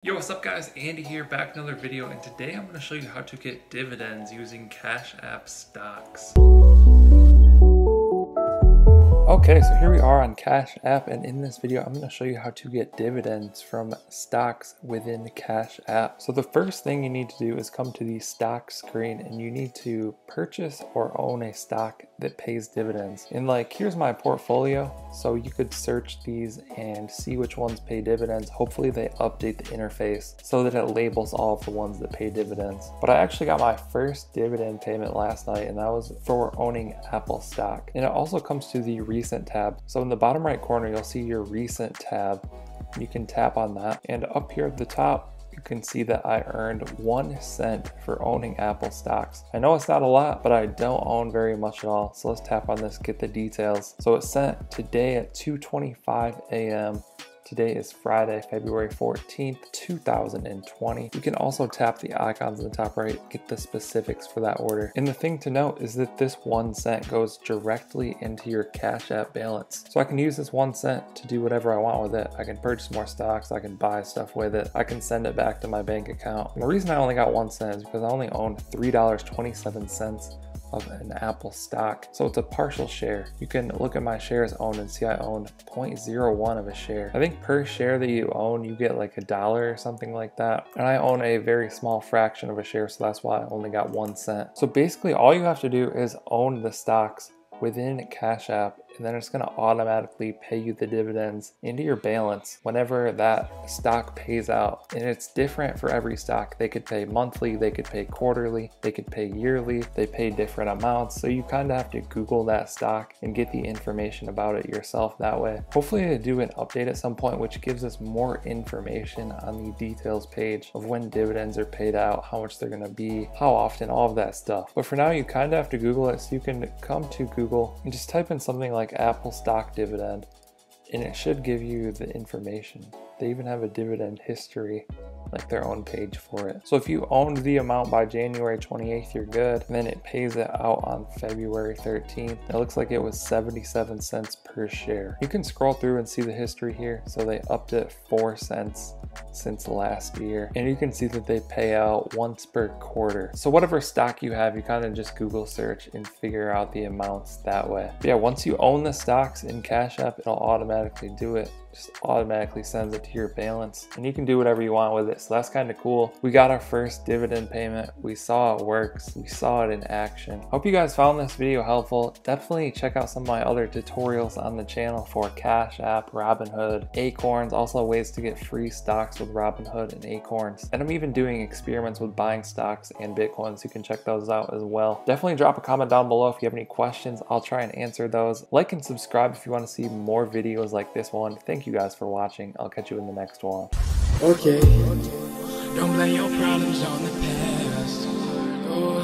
Yo, what's up guys? Andy here, back with another video, and today I'm going to show you how to get dividends using Cash App stocks. Okay, so here we are on Cash App, and in this video I'm going to show you how to get dividends from stocks within Cash App. So the first thing you need to do is come to the stock screen, and you need to purchase or own a stock that pays dividends. And like, here's my portfolio, so you could search these and see which ones pay dividends. Hopefully they update the interface so that it labels all of the ones that pay dividends. But I actually got my first dividend payment last night, and that was for owning Apple stock. And it also comes to the recent tab. So in the bottom right corner, you'll see your recent tab. You can tap on that, and up here at the top, you can see that I earned 1 cent for owning Apple stocks. I know it's not a lot, but I don't own very much at all. So let's tap on this, get the details. So it's sent today at 2:25 a.m. Today is Friday, February 14th, 2020. You can also tap the icons in the top right, get the specifics for that order. And the thing to note is that this 1 cent goes directly into your Cash App balance. So I can use this 1 cent to do whatever I want with it. I can purchase more stocks, I can buy stuff with it, I can send it back to my bank account. And the reason I only got 1 cent is because I only own $3.27 of an Apple stock. So it's a partial share. You can look at my shares owned and see I own 0.01 of a share. I think per share that you own, you get like $1 or something like that. And I own a very small fraction of a share, so that's why I only got 1 cent. So basically all you have to do is own the stocks within Cash App, and then it's going to automatically pay you the dividends into your balance whenever that stock pays out. And it's different for every stock. They could pay monthly, they could pay quarterly, they could pay yearly, they pay different amounts. So you kind of have to Google that stock and get the information about it yourself that way. Hopefully they do an update at some point which gives us more information on the details page of when dividends are paid out, how much they're going to be, how often, all of that stuff. But for now you kind of have to Google it. So you can come to Google and just type in something like Apple stock dividend, and it should give you the information. They even have a dividend history, like their own page for it. So if you owned the amount by January 28th, you're good. And then it pays it out on February 13th. It looks like it was 77 cents per share. You can scroll through and see the history here. So they upped it 4 cents since last year. And you can see that they pay out once per quarter. So whatever stock you have, you kind of just Google search and figure out the amounts that way. But yeah, once you own the stocks in Cash App, it'll automatically do it. Just automatically sends it to your balance, and you can do whatever you want with it. So that's kind of cool. We got our first dividend payment. We saw it works. We saw it in action. Hope you guys found this video helpful. Definitely check out some of my other tutorials on the channel for Cash App, Robinhood, Acorns, also ways to get free stocks with Robinhood and Acorns. And I'm even doing experiments with buying stocks and Bitcoins. You can check those out as well. Definitely drop a comment down below if you have any questions. I'll try and answer those. Like and subscribe if you want to see more videos like this one. Thank you guys for watching. I'll catch you in the next one. Okay, don't blame your problems on the past. Go